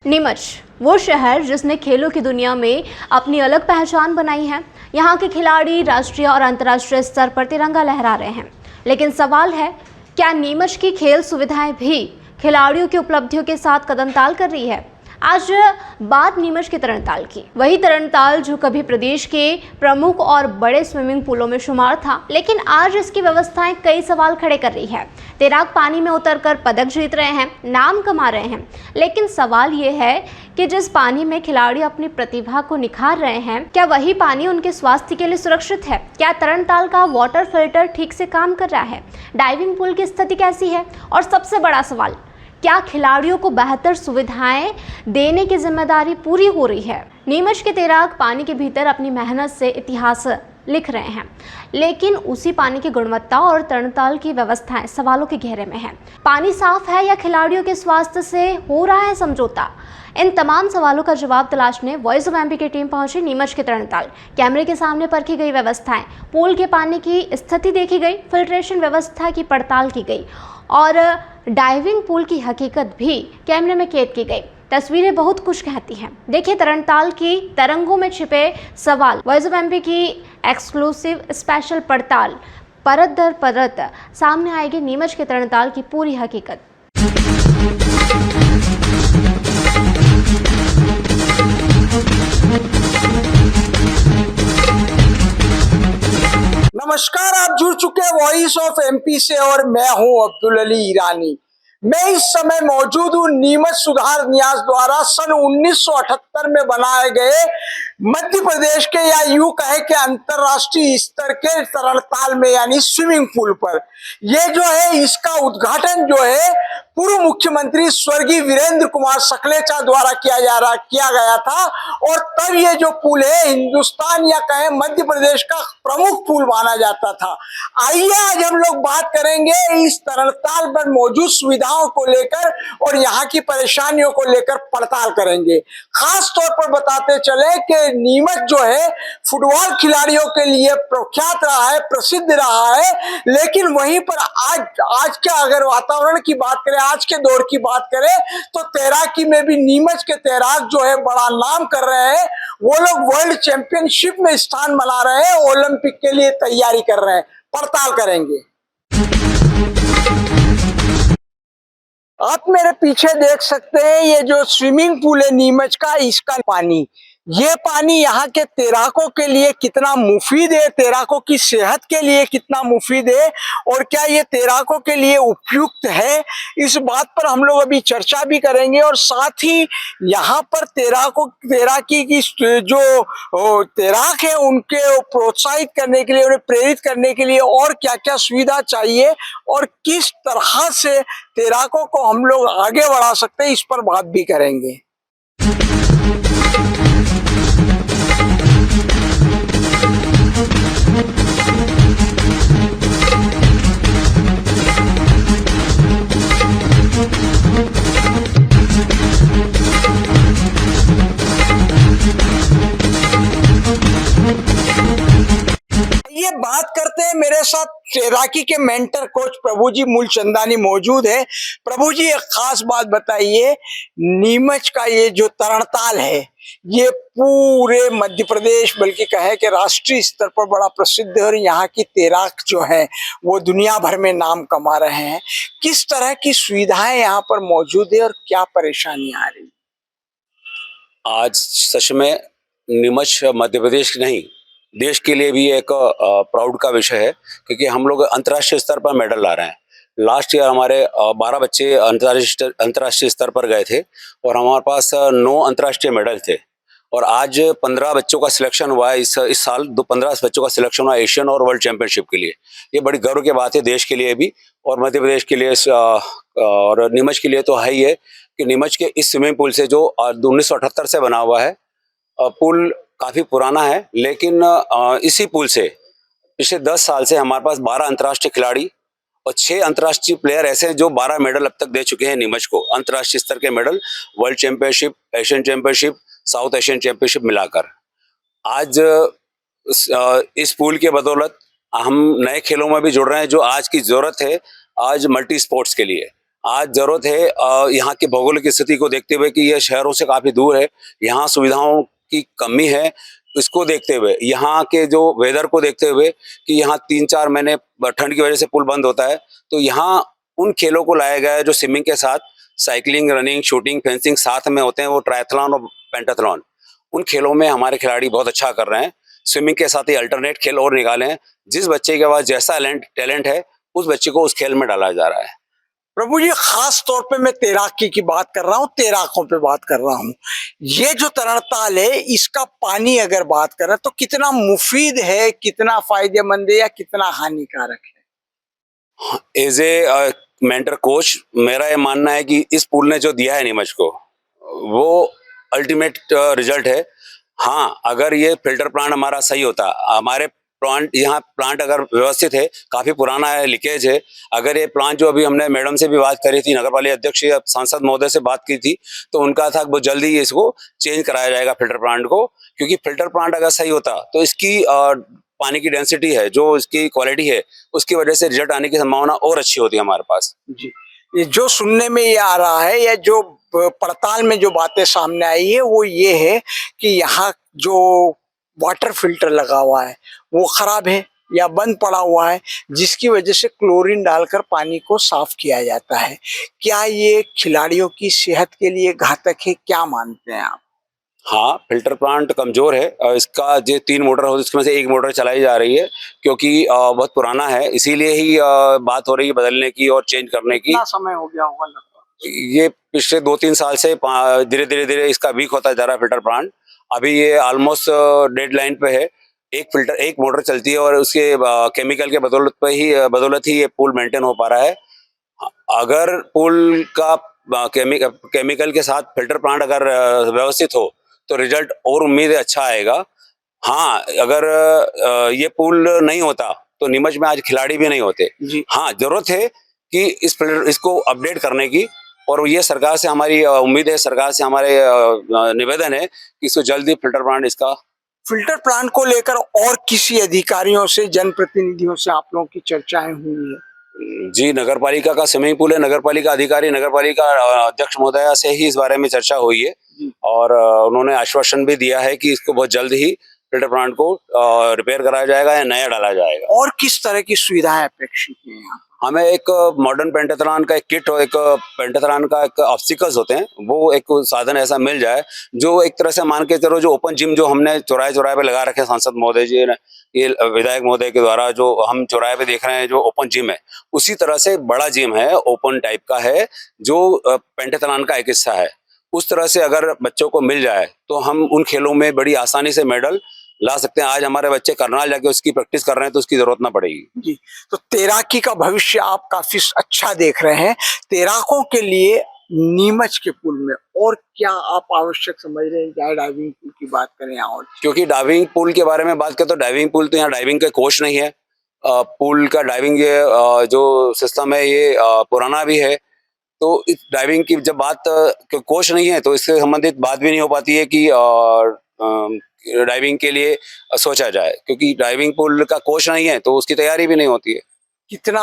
नीमच वो शहर जिसने खेलों की दुनिया में अपनी अलग पहचान बनाई है। यहाँ के खिलाड़ी राष्ट्रीय और अंतर्राष्ट्रीय स्तर पर तिरंगा लहरा रहे हैं। लेकिन सवाल है, क्या नीमच की खेल सुविधाएं भी खिलाड़ियों की उपलब्धियों के साथ कदम ताल कर रही है? आज बात नीमच के तरणताल की, वही तरणताल जो कभी प्रदेश के प्रमुख और बड़े स्विमिंग पूलों में शुमार था, लेकिन आज इसकी व्यवस्थाएं कई सवाल खड़े कर रही है। तैराक पानी में उतरकर पदक जीत रहे हैं, नाम कमा रहे हैं, लेकिन सवाल ये है कि जिस पानी में खिलाड़ी अपनी प्रतिभा को निखार रहे हैं, क्या वही पानी उनके स्वास्थ्य के लिए सुरक्षित है? क्या तरणताल का वाटर फिल्टर ठीक से काम कर रहा है? डाइविंग पूल की स्थिति कैसी है? और सबसे बड़ा सवाल, क्या खिलाड़ियों को बेहतर सुविधाएं देने की जिम्मेदारी पूरी हो रही है? नीमच के तैराक पानी के भीतर अपनी मेहनत से इतिहास लिख रहे हैं, लेकिन उसी पानी की गुणवत्ता और तरणताल की व्यवस्थाएं सवालों के घेरे में है। पानी साफ है या खिलाड़ियों के स्वास्थ्य से हो रहा है समझौता? इन तमाम सवालों का जवाब तलाशने वॉइस ऑफ एमपी की टीम पहुंची नीमच के तरणताल। कैमरे के सामने परखी गई व्यवस्थाएं, पूल के पानी की स्थिति देखी गई, फिल्ट्रेशन व्यवस्था की पड़ताल की गई और डाइविंग पूल की हकीकत भी कैमरे में कैद की गई। तस्वीरें बहुत कुछ कहती हैं। देखिए तरणताल की तरंगों में छिपे सवाल। वॉइस ऑफ एमपी की एक्सक्लूसिव स्पेशल पड़ताल, परत दर परत सामने आएगी नीमच के तरणताल की पूरी हकीकत। नमस्कार, आप जुड़ चुके वॉइस ऑफ एमपी से और मैं हूं अब्दुल अली ईरानी। मैं इस समय मौजूद हूं नीमच सुधार न्यास द्वारा सन 1978 में बनाए गए मध्य प्रदेश के या यूं कहे कि अंतरराष्ट्रीय स्तर के तरणताल में यानी स्विमिंग पूल पर। ये जो है इसका उद्घाटन जो है पूर्व मुख्यमंत्री स्वर्गीय वीरेंद्र कुमार सकलेचा द्वारा किया गया था और तब ये जो पुल है हिंदुस्तान या कहें मध्य प्रदेश का प्रमुख पुल माना जाता था। आइए आज हम लोग बात करेंगे इस तरणताल पर मौजूद सुविधाओं को लेकर और यहाँ की परेशानियों को लेकर पड़ताल करेंगे। खास तौर पर बताते चले कि नीमच जो है फुटबॉल खिलाड़ियों के लिए प्रख्यात रहा है, प्रसिद्ध रहा है, लेकिन वहीं पर आज का अगर वातावरण की बात करें, आज के दौर की बात करें तो तैराकी में भी नीमच के तैराक जो है बड़ा नाम कर रहे हैं। वो लोग वर्ल्ड चैंपियनशिप में स्थान बना रहे हैं, ओलंपिक के लिए तैयारी कर रहे हैं। पड़ताल करेंगे। आप मेरे पीछे देख सकते हैं ये जो स्विमिंग पूल है नीमच का, इसका पानी, ये पानी यहाँ के तैराकों के लिए कितना मुफीद है, तैराकों की सेहत के लिए कितना मुफीद है और क्या ये तैराकों के लिए उपयुक्त है, इस बात पर हम लोग अभी चर्चा भी करेंगे। और साथ ही यहाँ पर तैराकी की जो तैराक है उनके प्रोत्साहित करने के लिए, उन्हें प्रेरित करने के लिए और क्या क्या सुविधा चाहिए और किस तरह से तैराकों को हम लोग आगे बढ़ा सकते हैं, इस पर बात भी करेंगे। ये बात करते हैं, मेरे साथ तैराकी के मेंटर कोच प्रभुजी मूलचंदानी मौजूद है। प्रभुजी एक खास बात बताइए, नीमच का ये जो तरणताल है ये पूरे मध्य प्रदेश बल्कि कहे कि राष्ट्रीय स्तर पर बड़ा प्रसिद्ध है और यहाँ की तैराक जो है वो दुनिया भर में नाम कमा रहे हैं। किस तरह की सुविधाएं यहाँ पर मौजूद है और क्या परेशानियां आ रही? आज सच में नीमच मध्य प्रदेश नहीं देश के लिए भी एक प्राउड का विषय है, क्योंकि हम लोग अंतर्राष्ट्रीय स्तर पर मेडल ला रहे हैं। लास्ट ईयर हमारे 12 बच्चे अंतर्राष्ट्रीय स्तर पर गए थे और हमारे पास 9 अंतर्राष्ट्रीय मेडल थे और आज 15 बच्चों का सिलेक्शन हुआ है। इस साल 15 बच्चों का सिलेक्शन हुआ एशियन और वर्ल्ड चैंपियनशिप के लिए। ये बड़ी गर्व की बात है देश के लिए भी और मध्य प्रदेश के लिए और नीमच के लिए तो है ही है कि नीमच के इस स्विमिंग पूल से जो 1978 से बना हुआ है, पुल काफ़ी पुराना है, लेकिन इसी पुल से पिछले 10 साल से हमारे पास 12 अंतर्राष्ट्रीय खिलाड़ी और 6 अंतर्राष्ट्रीय प्लेयर ऐसे हैं जो 12 मेडल अब तक दे चुके हैं नीमच को, अंतर्राष्ट्रीय स्तर के medal, world championship, Asian championship, south Asian championship मिलाकर। आज इस पुल के बदौलत हम नए खेलों में भी जुड़ रहे हैं जो आज की ज़रूरत है आज मल्टी स्पोर्ट्स के लिए। आज जरूरत है यहाँ की भौगोलिक स्थिति को देखते हुए कि यह शहरों से काफी दूर है, यहाँ सुविधाओं की कमी है, इसको देखते हुए, यहाँ के जो वेदर को देखते हुए कि यहाँ 3-4 महीने ठंड की वजह से पुल बंद होता है, तो यहाँ उन खेलों को लाया गया है जो स्विमिंग के साथ साइकिलिंग, रनिंग, शूटिंग, फेंसिंग साथ में होते हैं, वो ट्रायथलॉन और पेंटाथलॉन। उन खेलों में हमारे खिलाड़ी बहुत अच्छा कर रहे हैं। स्विमिंग के साथ ही अल्टरनेट खेल और निकाले हैं। जिस बच्चे के पास जैसा टैलेंट है, उस बच्चे को उस खेल में डाला जा रहा है। प्रभु जी, खास तौर पे मैं तैराकी की बात कर रहा हूँ, तैराकों पे बात कर रहा हूँ। ये जो तरणताल है, इसका पानी अगर बात करें तो कितना मुफीद है, कितना फायदेमंद है या कितना हानिकारक है? एज ए मेंटर कोच मेरा ये मानना है कि इस पुल ने जो दिया है नीमच को, वो अल्टीमेट रिजल्ट है। हाँ, अगर ये फिल्टर प्लांट हमारा सही होता, हमारे प्लांट अगर व्यवस्थित है, काफी पुराना है, लीकेज है, अगर ये प्लांट जो अभी हमने मैडम से भी बात करी थी, नगरपालिका अध्यक्ष या सांसद महोदय से बात की थी, तो उनका था बहुत जल्दी इसको चेंज कराया जाएगा फिल्टर प्लांट को, क्योंकि फिल्टर प्लांट अगर सही होता तो इसकी पानी की डेंसिटी है, जो इसकी क्वालिटी है, उसकी वजह से रिजल्ट आने की संभावना और अच्छी होती है हमारे पास। जी, ये जो सुनने में ये आ रहा है या जो पड़ताल में जो बातें सामने आई है वो ये है कि यहाँ जो वाटर फिल्टर लगा हुआ है वो खराब है या बंद पड़ा हुआ है, जिसकी वजह से क्लोरीन डालकर पानी को साफ किया जाता है। क्या ये खिलाड़ियों की सेहत के लिए घातक है, क्या मानते हैं आप? हाँ, फिल्टर प्लांट कमजोर है। इसका जो 3 मोटर होती है उसमें से 1 मोटर चलाई जा रही है, क्योंकि बहुत पुराना है, इसीलिए ही बात हो रही है बदलने की और चेंज करने की। कितना समय हो गया होगा लगभग? ये पिछले 2-3 साल से धीरे धीरे इसका वीक होता जा रहा है फिल्टर प्लांट। अभी ये ऑलमोस्ट डेडलाइन पे है। एक मोटर चलती है और उसके केमिकल के बदौलत ही ये पुल मेंटेन हो पा रहा है। अगर पुल का केमिकल के साथ फिल्टर प्लांट अगर व्यवस्थित हो तो रिजल्ट और उम्मीद है अच्छा आएगा। हाँ, अगर ये पुल नहीं होता तो नीमच में आज खिलाड़ी भी नहीं होते। जी। हाँ, जरूरत है कि इसको अपडेट करने की, और ये सरकार से हमारी उम्मीद है, सरकार से हमारे निवेदन है कि इसको जल्दी फिल्टर प्लांट इसका। फिल्टर प्लांट को लेकर और किसी अधिकारियों से, जनप्रतिनिधियों से आप लोगों की चर्चाएं हुई है? जी, नगरपालिका का स्विमिंग पूल है, नगरपालिका अधिकारी, नगरपालिका अध्यक्ष महोदया से ही इस बारे में चर्चा हुई है, और उन्होंने आश्वासन भी दिया है कि इसको बहुत जल्द ही फिल्टर प्लांट को रिपेयर कराया जाएगा या नया डाला जाएगा। और किस तरह की सुविधाएं अपेक्षित है यहाँ? हमें एक मॉडर्न पेंटाथलॉन का एक किट और एक पेंटाथलॉन का एक ऑब्स्टिकल्स होते हैं, वो एक साधन ऐसा मिल जाए जो एक तरह से मान के चलो, जो ओपन जिम जो हमने चौराहे पे लगा रखे हैं सांसद महोदय जी ने, ये विधायक महोदय के द्वारा जो हम चौराहे पे देख रहे हैं जो ओपन जिम है, उसी तरह से बड़ा जिम है, ओपन टाइप का है, जो पेंटाथलॉन का एक हिस्सा है। उस तरह से अगर बच्चों को मिल जाए तो हम उन खेलों में बड़ी आसानी से मेडल ला सकते हैं। आज हमारे बच्चे करनाल जाके उसकी प्रैक्टिस कर रहे हैं, तो उसकी जरूरत ना पड़ेगी। जी, तो तैराकी का भविष्य आप काफी अच्छा देख रहे हैं। तैराकों के लिए नीमच के पुल में और क्या आप आवश्यक समझ रहे हैं, चाहे डाइविंग पुल की बात करें और? क्योंकि डाइविंग पूल के बारे में बात करें तो डाइविंग पूल तो यहाँ डाइविंग के कोच नहीं है। पूल का डाइविंग ये जो सिस्टम है ये पुराना भी है, तो इस डाइविंग की जब बात कोच नहीं है तो इससे संबंधित बात भी नहीं हो पाती है कि डाइविंग के लिए सोचा जाए, क्योंकि डाइविंग पूल का कोच नहीं है तो उसकी तैयारी भी नहीं होती है। कितना,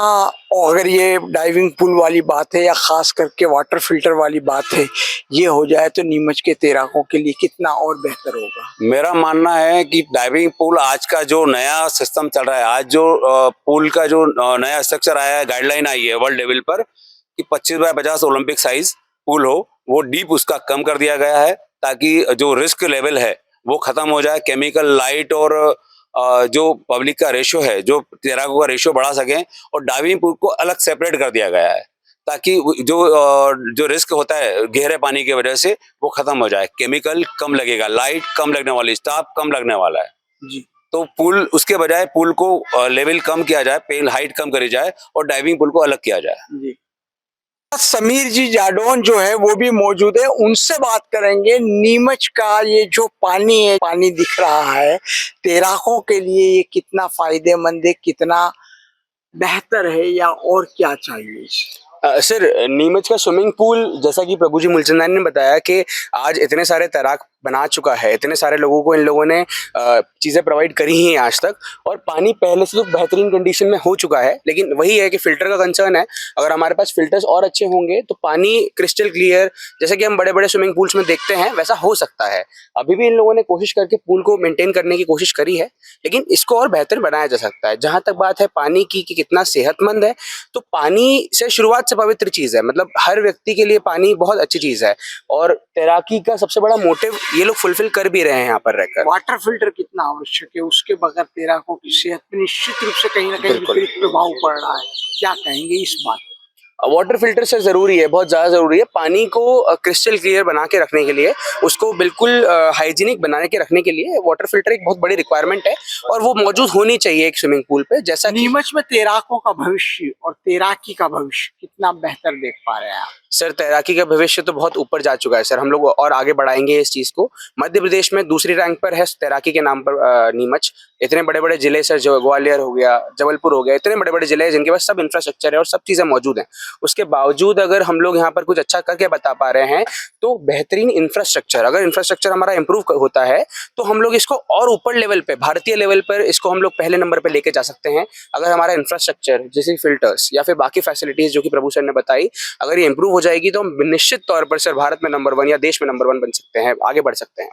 अगर ये डाइविंग पूल वाली बात है या खास करके वाटर फिल्टर वाली बात है, ये हो जाए तो नीमच के तैराकों के लिए कितना और बेहतर होगा? मेरा मानना है कि डाइविंग पूल आज का जो नया सिस्टम चल रहा है, आज जो पूल का जो नया स्ट्रक्चर आया है, गाइडलाइन आई है वर्ल्ड लेवल पर कि 25 बाय 50 ओलंपिक साइज पूल हो, वो डीप उसका कम कर दिया गया है, ताकि जो रिस्क लेवल है वो खत्म हो जाए। केमिकल, लाइट और जो पब्लिक का रेशियो है, जो तैराकों का रेशियो बढ़ा सकें, और डाइविंग पूल को अलग सेपरेट कर दिया गया है, ताकि जो रिस्क होता है गहरे पानी की वजह से वो खत्म हो जाए। केमिकल कम लगेगा, लाइट कम लगने वाली, स्टाफ कम लगने वाला है। जी, तो पुल, उसके बजाय पुल को लेवल कम किया जाए, पेल हाइट कम करी जाए और डाइविंग पूल को अलग किया जाए। जी। समीर जी जाडौन जो है वो भी मौजूद है, उनसे बात करेंगे। नीमच का ये जो पानी है, पानी दिख रहा है, तैराकों के लिए ये कितना फायदेमंद है, कितना बेहतर है या और क्या चाहिए? सर, नीमच का स्विमिंग पूल, जैसा कि प्रभु जी मूलचंदानी ने बताया कि आज इतने सारे तैराक बना चुका है, इतने सारे लोगों को इन लोगों ने चीज़ें प्रोवाइड करी ही हैं आज तक, और पानी पहले से तो बेहतरीन कंडीशन में हो चुका है। लेकिन वही है कि फ़िल्टर का कंसर्न है। अगर हमारे पास फ़िल्टर्स और अच्छे होंगे तो पानी क्रिस्टल क्लियर, जैसे कि हम बड़े बड़े स्विमिंग पूल्स में देखते हैं, वैसा हो सकता है। अभी भी इन लोगों ने कोशिश करके पूल को मेंटेन करने की कोशिश करी है, लेकिन इसको और बेहतर बनाया जा सकता है। जहाँ तक बात है पानी की कि कितना सेहतमंद है, तो पानी से शुरुआत से पवित्र चीज़ है। मतलब हर व्यक्ति के लिए पानी बहुत अच्छी चीज़ है, और तैराकी का सबसे बड़ा मोटिव ये लोग फुलफिल कर भी रहे हैं यहाँ पर रहकर। वाटर फिल्टर कितना आवश्यक है, उसके बगैर तैराकों की सेहत पर निश्चित रूप से कहीं ना कहीं बिल्कुल। विपरीत प्रभाव पड़ रहा है। क्या कहेंगे इस बात? वाटर फिल्टर से ज़रूरी है, बहुत ज़्यादा ज़रूरी है। पानी को क्रिस्टल क्लियर बना के रखने के लिए, उसको बिल्कुल हाइजीनिक बना के रखने के लिए वाटर फिल्टर एक बहुत बड़ी रिक्वायरमेंट है, और वो मौजूद होनी चाहिए एक स्विमिंग पूल पे। जैसा कि नीमच में तैराकों का भविष्य और तैराकी का भविष्य कितना बेहतर देख पा रहे हैं आप? सर, तैराकी का भविष्य तो बहुत ऊपर जा चुका है सर। हम लोग और आगे बढ़ाएंगे इस चीज़ को। मध्य प्रदेश में दूसरी रैंक पर है तैराकी के नाम पर नीमच। इतने बड़े बड़े जिले सर, जो ग्वालियर हो गया, जबलपुर हो गया, इतने बड़े बड़े जिले हैं जिनके पास सब इंफ्रास्ट्रक्चर है और सब चीज़ें मौजूद हैं। उसके बावजूद अगर हम लोग यहाँ पर कुछ अच्छा करके बता पा रहे हैं, तो बेहतरीन इंफ्रास्ट्रक्चर, अगर इंफ्रास्ट्रक्चर हमारा इंप्रूव होता है तो हम लोग इसको और ऊपर लेवल पे, भारतीय लेवल पर इसको हम लोग पहले नंबर पे लेके जा सकते हैं। अगर हमारा इंफ्रास्ट्रक्चर जैसे फिल्टर्स या फिर बाकी फैसिलिटीज जो कि प्रभु सर ने बताई, अगर ये इंप्रूव हो जाएगी तो हम निश्चित तौर पर सर भारत में नंबर 1 या देश में नंबर 1 बन सकते हैं, आगे बढ़ सकते हैं।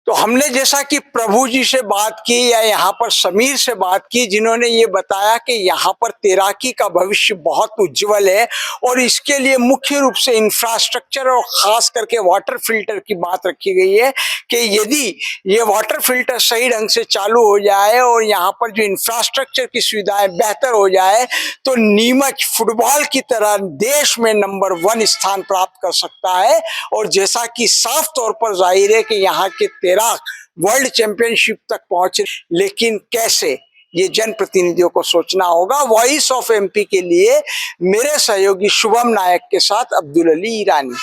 तो हमने जैसा कि प्रभु जी से बात की या यहाँ पर समीर से बात की, जिन्होंने ये बताया कि यहाँ पर तैराकी का भविष्य बहुत उज्जवल है, और इसके लिए मुख्य रूप से इंफ्रास्ट्रक्चर और खास करके वाटर फिल्टर की बात रखी गई है कि यदि ये वाटर फिल्टर सही ढंग से चालू हो जाए और यहाँ पर जो इंफ्रास्ट्रक्चर की सुविधाएं बेहतर हो जाए, तो नीमच फुटबॉल की तरह देश में नंबर 1 स्थान प्राप्त कर सकता है। और जैसा कि साफ तौर पर जाहिर है कि यहाँ के तैराक वर्ल्ड चैंपियनशिप तक पहुंचे, लेकिन कैसे, ये जनप्रतिनिधियों को सोचना होगा। वॉइस ऑफ एमपी के लिए मेरे सहयोगी शुभम नायक के साथ अब्दुल अली ईरानी।